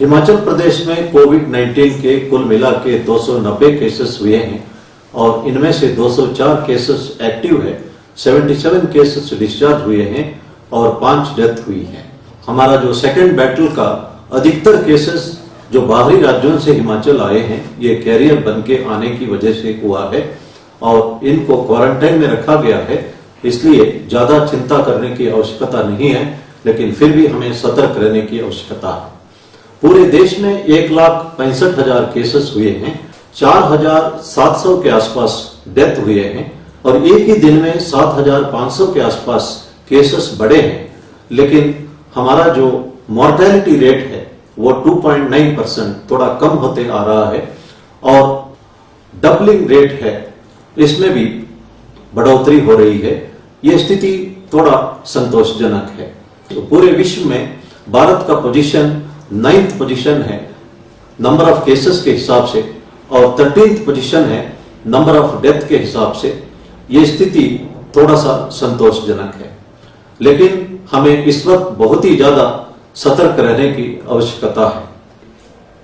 हिमाचल प्रदेश में कोविड-19 के कुल मिला के 290 केसेस हुए हैं और इनमें से 204 केसेस एक्टिव है, 77 केसेस डिस्चार्ज हुए हैं और 5 डेथ हुई है। हमारा जो सेकेंड बैटल का अधिकतर केसेस जो बाहरी राज्यों से हिमाचल आए हैं, ये कैरियर बन के आने की वजह से हुआ है और इनको क्वारंटाइन में रखा गया है, इसलिए ज्यादा चिंता करने की आवश्यकता नहीं है, लेकिन फिर भी हमें सतर्क रहने की आवश्यकता है। पूरे देश में 1,65,000 केसेस हुए हैं, 4,700 के आसपास डेथ हुए हैं और एक ही दिन में 7,500 के आसपास केसेस बढ़े हैं, लेकिन हमारा जो मॉर्टेलिटी रेट है वो 2.9% थोड़ा कम होते आ रहा है और डबलिंग रेट है, इसमें भी बढ़ोतरी हो रही है। ये स्थिति थोड़ा संतोषजनक है। तो पूरे विश्व में भारत का पोजीशन 9th पोजीशन है नंबर ऑफ केसेस के हिसाब से और 13th पोजीशन है नंबर ऑफ डेथ के हिसाब से। ये स्थिति थोड़ा सा संतोषजनक है, लेकिन हमें इस वक्त बहुत ही ज्यादा सतर्क रहने की आवश्यकता है।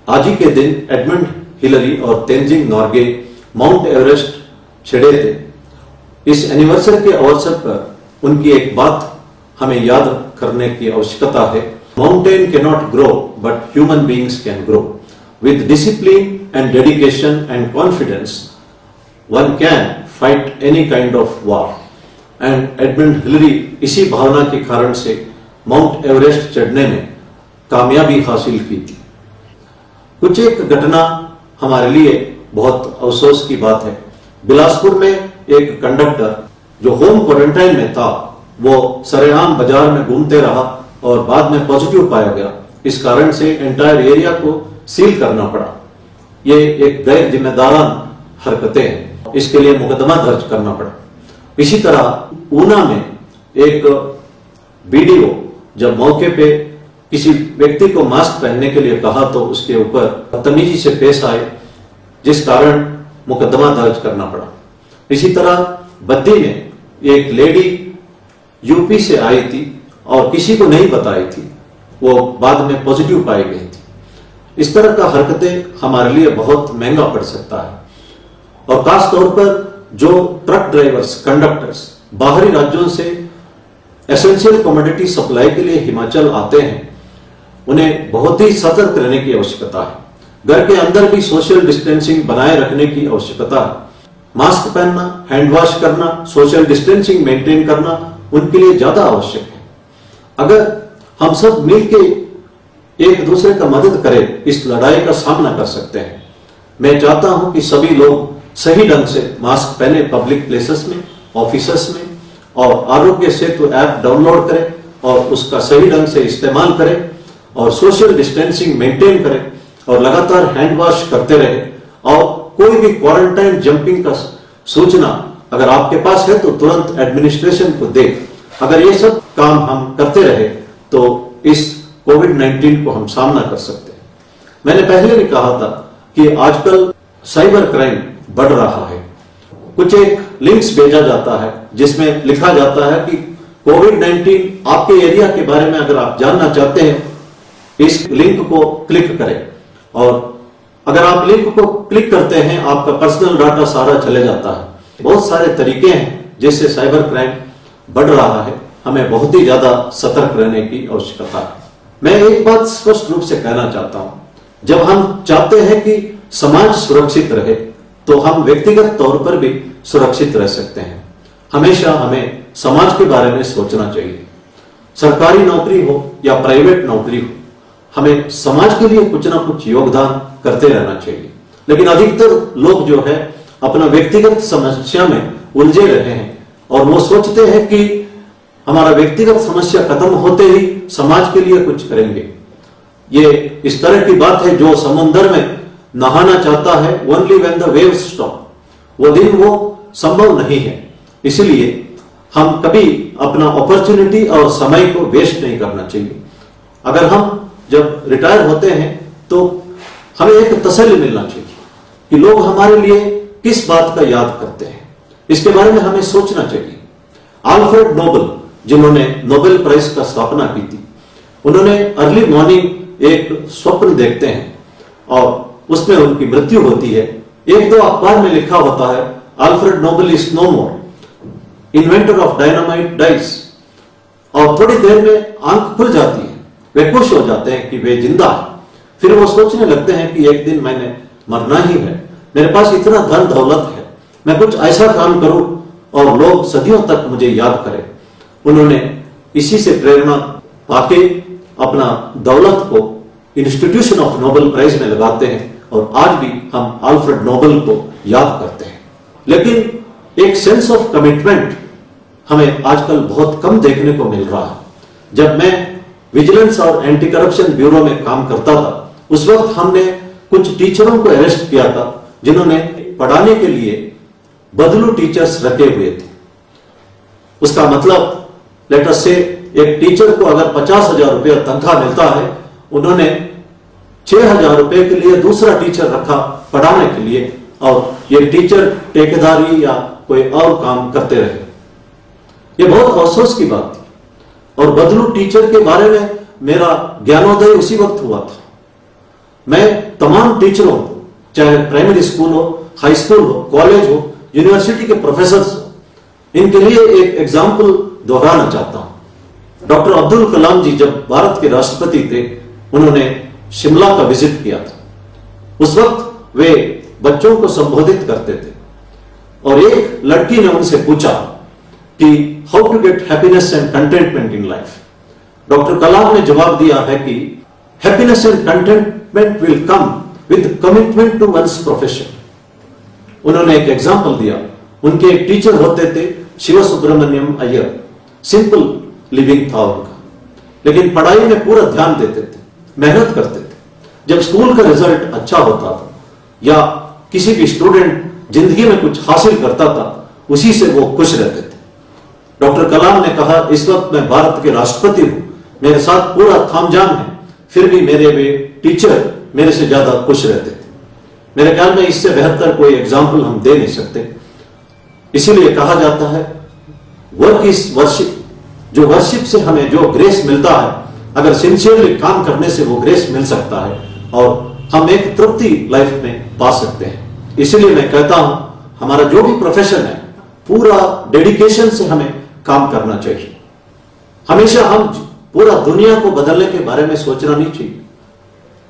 आज ही के दिन एडमंड हिलरी और तेंजिंग नॉर्गे माउंट एवरेस्ट चढ़े थे। इस एनिवर्सरी के अवसर पर उनकी एक बात हमें याद करने की आवश्यकता है। Mountain cannot grow, but human beings can grow. With discipline and dedication and confidence, one can fight any kind of war. And Edmund Hillary इसी भावना के कारण से माउंट एवरेस्ट चढ़ने में कामयाबी हासिल की थी। कुछ एक घटना हमारे लिए बहुत अफसोस की बात है। बिलासपुर में एक कंडक्टर जो होम क्वारंटाइन में था, वो सरेआम बाजार में घूमते रहा और बाद में पॉजिटिव पाया गया। इस कारण से एंटायर एरिया को सील करना पड़ा। ये एक गैर जिम्मेदारान हरकतें हैं, इसके लिए मुकदमा दर्ज करना पड़ा। इसी तरह ऊना में एक बीडीओ जब मौके पे किसी व्यक्ति को मास्क पहनने के लिए कहा तो उसके ऊपर बदतमीजी से पेश आए, जिस कारण मुकदमा दर्ज करना पड़ा। इसी तरह बद्दी में एक लेडी यूपी से आई थी और किसी को नहीं बताई थी, वो बाद में पॉजिटिव पाई गई थी। इस तरह का हरकतें हमारे लिए बहुत महंगा पड़ सकता है और खास तौर पर जो ट्रक ड्राइवर्स, कंडक्टर्स बाहरी राज्यों से एसेंशियल कमोडिटी सप्लाई के लिए हिमाचल आते हैं, उन्हें बहुत ही सतर्क रहने की आवश्यकता है। घर के अंदर भी सोशल डिस्टेंसिंग बनाए रखने की आवश्यकता है। मास्क पहनना, हैंड वॉश करना, सोशल डिस्टेंसिंग मेंटेन करना उनके लिए ज्यादा आवश्यक है। अगर हम सब मिलकर एक दूसरे का मदद करें, इस लड़ाई का सामना कर सकते हैं। मैं चाहता हूं कि सभी लोग सही ढंग से मास्क पहने पब्लिक प्लेसेस में, ऑफिसेस में, और आरोग्य सेतु ऐप डाउनलोड करें और उसका सही ढंग से इस्तेमाल करें और सोशल डिस्टेंसिंग मेंटेन करें और लगातार हैंड वॉश करते रहे। और कोई भी क्वारंटाइन जंपिंग का सूचना अगर आपके पास है तो तुरंत एडमिनिस्ट्रेशन को दे। अगर ये सब काम हम करते रहे तो इस कोविड-19 को हम सामना कर सकते हैं। मैंने पहले भी कहा था कि आजकल साइबर क्राइम बढ़ रहा है। कुछ एक लिंक्स भेजा जाता है जिसमें लिखा जाता है कि कोविड-19 आपके एरिया के बारे में अगर आप जानना चाहते हैं, इस लिंक को क्लिक करें। और अगर आप लिंक को क्लिक करते हैं, आपका पर्सनल डाटा सारा चले जाता है। बहुत सारे तरीके हैं जिससे साइबर क्राइम बढ़ रहा है। हमें बहुत ही ज्यादा सतर्क रहने की आवश्यकता है। मैं एक बात स्पष्ट रूप से कहना चाहता हूं, जब हम चाहते हैं कि समाज सुरक्षित रहे तो हम व्यक्तिगत तौर पर भी सुरक्षित रह सकते हैं। हमेशा हमें समाज के बारे में सोचना चाहिए। सरकारी नौकरी हो या प्राइवेट नौकरी हो, हमें समाज के लिए कुछ ना कुछ योगदान करते रहना चाहिए। लेकिन अधिकतर लोग जो है अपना व्यक्तिगत समस्या में उलझे रहे हैं और वो सोचते हैं कि हमारा व्यक्तिगत समस्या खत्म होते ही समाज के लिए कुछ करेंगे। ये इस तरह की बात है जो समुद्र में नहाना चाहता है, only when the waves stop, वो दिन वो संभव नहीं है। इसलिए हम कभी अपना अपॉर्चुनिटी और समय को वेस्ट नहीं करना चाहिए। अगर हम जब रिटायर होते हैं तो हमें एक तसल्ली मिलना चाहिए कि लोग हमारे लिए किस बात का याद करते हैं, इसके बारे में हमें सोचना चाहिए। अल्फ्रेड नोबेल, जिन्होंने नोबेल प्राइज का स्थापना की थी, उन्होंने अर्ली मॉर्निंग एक स्वप्न देखते हैं और उसमें उनकी मृत्यु होती है। एक दो अखबार में लिखा होता है Alfred Nobel is no more, inventor of dynamite dies, और थोड़ी देर में आंख खुल जाती है, वे खुश हो जाते हैं कि वे जिंदा है। फिर वो सोचने लगते हैं कि एक दिन मैंने मरना ही है, मेरे पास इतना धन दौलत है, मैं कुछ ऐसा काम करूं और लोग सदियों तक मुझे याद करें। उन्होंने इसी से प्रेरणा पाके अपना दौलत को इंस्टीट्यूशन ऑफ नोबेल प्राइज में लगाते हैं और आज भी हम अल्फ्रेड नोबेल को याद करते हैं। लेकिन एक सेंस ऑफ कमिटमेंट हमें आजकल बहुत कम देखने को मिल रहा है। जब मैं विजिलेंस और एंटी करप्शन ब्यूरो में काम करता था, उस वक्त हमने कुछ टीचरों को अरेस्ट किया था जिन्होंने पढ़ाने के लिए बदलू टीचर्स रखे हुए थे। उसका मतलब लेट अस से एक टीचर को अगर 50,000 रुपया तनख्वाह मिलता है, उन्होंने 6,000 रुपए के लिए दूसरा टीचर रखा पढ़ाने के लिए और ये टीचर ठेकेदारी या कोई और काम करते रहे। ये बहुत अफसोस की बात थी और बदलू टीचर के बारे में मेरा ज्ञानोदय उसी वक्त हुआ था। मैं तमाम टीचरों को, चाहे प्राइमरी स्कूल हो, हाई स्कूल हो, कॉलेज हो, यूनिवर्सिटी के प्रोफेसर्स हो, इनके लिए एक एग्जाम्पल दोहराना चाहता हूं। डॉक्टर अब्दुल कलाम जी जब भारत के राष्ट्रपति थे, उन्होंने शिमला का विजिट किया था। उस वक्त वे बच्चों को संबोधित करते थे और एक लड़की ने उनसे पूछा कि how to get happiness and contentment in life. Doctor Kalam ने जवाब दिया है कि happiness and contentment will come with commitment to one's profession. उन्होंने एक एग्जाम्पल दिया। उनके एक टीचर होते थे शिव सुब्रमण्यम अय्यर, सिंपल लिविंग था उनका, लेकिन पढ़ाई में पूरा ध्यान देते थे, मेहनत करते थे। जब स्कूल का रिजल्ट अच्छा होता था या किसी भी स्टूडेंट जिंदगी में कुछ हासिल करता था, उसी से वो खुश रहते थे। डॉक्टर कलाम ने कहा, इस वक्त मैं भारत के राष्ट्रपति हूं, मेरे साथ पूरा थामझाम है, फिर भी मेरे वे टीचर मेरे से ज्यादा खुश रहते थे। मेरे ख्याल में इससे बेहतर कोई एग्जाम्पल हम दे नहीं सकते। इसीलिए कहा जाता है वर्क इज वर्शिप। जो वर्शिप से हमें जो ग्रेस मिलता है, अगर सिंसियरली काम करने से वो ग्रेस मिल सकता है और हम एक तृप्ति लाइफ में पा सकते हैं। इसीलिए मैं कहता हूं हमारा जो भी प्रोफेशन है, पूरा डेडिकेशन से हमें काम करना चाहिए। हमेशा हम पूरा दुनिया को बदलने के बारे में सोचना नहीं चाहिए।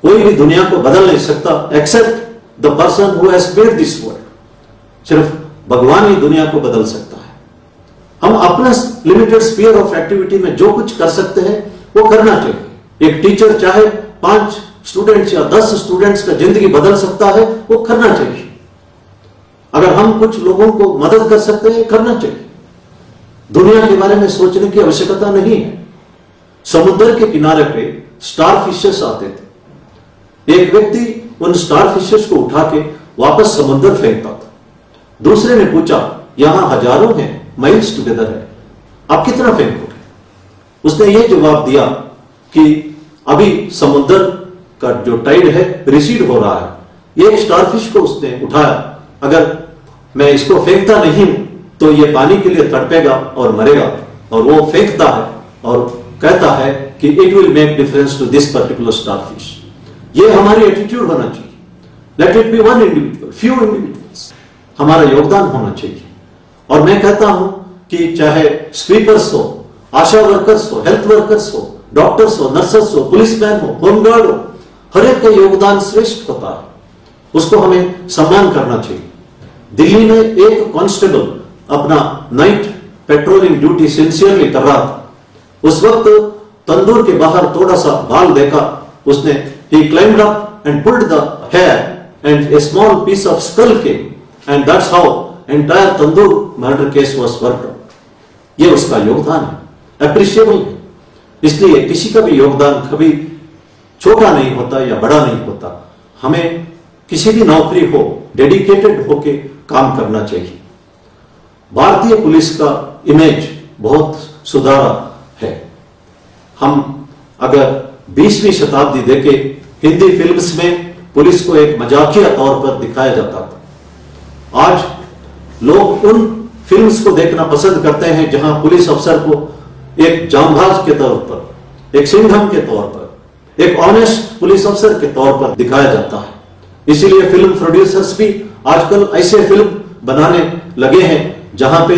कोई भी दुनिया को बदल नहीं सकता except the person who has made this world. सिर्फ भगवान ही दुनिया को बदल सकता है। हम अपना लिमिटेड स्फीयर ऑफ एक्टिविटी में जो कुछ कर सकते हैं वो करना चाहिए। एक टीचर चाहे 5 स्टूडेंट्स या 10 स्टूडेंट्स का जिंदगी बदल सकता है, वो करना चाहिए। अगर हम कुछ लोगों को मदद कर सकते हैं, करना चाहिए। दुनिया के बारे में सोचने की आवश्यकता नहीं है। समुद्र के किनारे पे स्टार फिशेस आते थे। एक व्यक्ति उन स्टार फिशेस को उठा के वापस समुद्र फेंकता था। दूसरे ने पूछा, यहां हजारों हैं, माइल्स टुगेदर है, आप कितना फेंकोगे? उसने ये जवाब दिया कि अभी समुद्र का जो टाइड है रिसीड हो रहा है। एक स्टारफिश को उसने उठाया, अगर मैं इसको फेंकता नहीं हूं तो ये पानी के लिए तड़पेगा और मरेगा, और वो फेंकता है और कहता है कि it will make difference to this particular starfish. ये हमारी एटीट्यूड होना चाहिए। Let it be one individual, few individuals, हमारा योगदान होना चाहिए। और मैं कहता हूं कि चाहे स्वीपर्स हो, आशा वर्कर्स हो, हेल्थ वर्कर्स हो, डॉक्टर्स हो, नर्सेस हो, पुलिसमैन हो, होमगार्ड हो, हर एक का योगदान श्रेष्ठ होता है, उसको हमें सम्मान करना चाहिए। दिल्ली में एक कांस्टेबल अपना नाइट पेट्रोलिंग ड्यूटी सिंसियरली कर रहा था। उस वक्त तंदूर के बाहर थोड़ा सा बाल देखा उसने। he climbed up and pulled the hair and a small piece of skull came, and that's how entire tandoor murder case was worked out. ये उसका योगदान है, अप्रिशिएबल है। इसलिए किसी का भी योगदान कभी छोटा नहीं होता या बड़ा नहीं होता। हमें किसी भी नौकरी हो डेडिकेटेड होके काम करना चाहिए। भारतीय पुलिस का इमेज बहुत सुधारा है। हम अगर 20वीं शताब्दी देखे, हिंदी फिल्म्स में पुलिस को एक मजाकिया तौर पर दिखाया जाता था। आज लोग उन फिल्म्स को देखना पसंद करते हैं जहां पुलिस अफसर को एक जांबाज के तौर पर, एक सिंघम के तौर पर, एक ऑनेस्ट पुलिस अफसर के तौर पर दिखाया जाता है। इसीलिए फिल्म प्रोड्यूसर्स भी आजकल ऐसे फिल्म बनाने लगे हैं जहां पे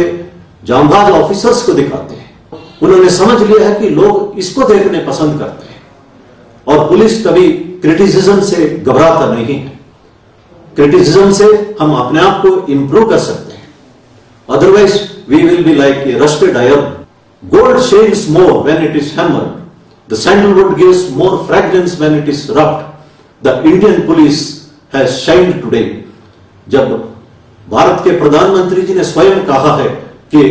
जांबाज ऑफिसर्स को दिखाते हैं। उन्होंने समझ लिया है कि लोग इसको देखने पसंद करते हैं और पुलिस कभी क्रिटिसिज्म से घबराता नहीं है। क्रिटिसिज्म से हम अपने आप को इंप्रूव कर सकते हैं। Otherwise we will be like a rusted iron. Gold shines more when it is hammered. The sandalwood gives more fragrance when it is rubbed. The Indian police has shined today. जब भारत के प्रधानमंत्री जी ने स्वयं कहा है कि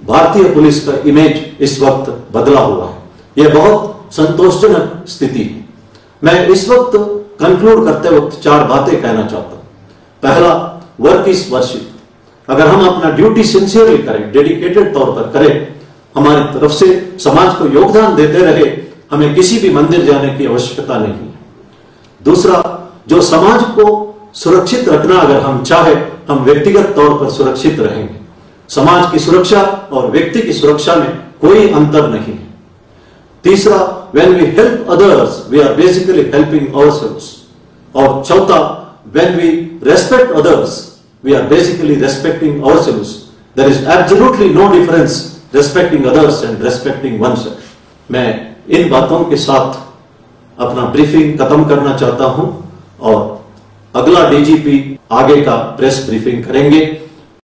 भारतीय पुलिस का इमेज इस वक्त बदला हुआ है, यह बहुत संतोषजनक स्थिति है। मैं इस वक्त कंक्लूड करते वक्त 4 बातें कहना चाहता हूं। पहला, वर्क इज वर्शिप। अगर हम अपना ड्यूटी सिंसियरली करें, डेडिकेटेड तौर पर करें, हमारी तरफ से समाज को योगदान देते रहे, हमें किसी भी मंदिर जाने की आवश्यकता नहीं है। दूसरा, जो समाज को सुरक्षित रखना अगर हम चाहे, हम व्यक्तिगत तौर पर सुरक्षित रहेंगे। समाज की सुरक्षा और व्यक्ति की सुरक्षा में कोई अंतर नहीं है। तीसरा, when we help others, we are basically helping ourselves. और चौथा, when we respect others, we are basically respecting ourselves. There is absolutely no difference respecting others and respecting oneself. मैं इन बातों के साथ अपना ब्रीफिंग खत्म करना चाहता हूं और अगला डीजीपी आगे का प्रेस ब्रीफिंग करेंगे।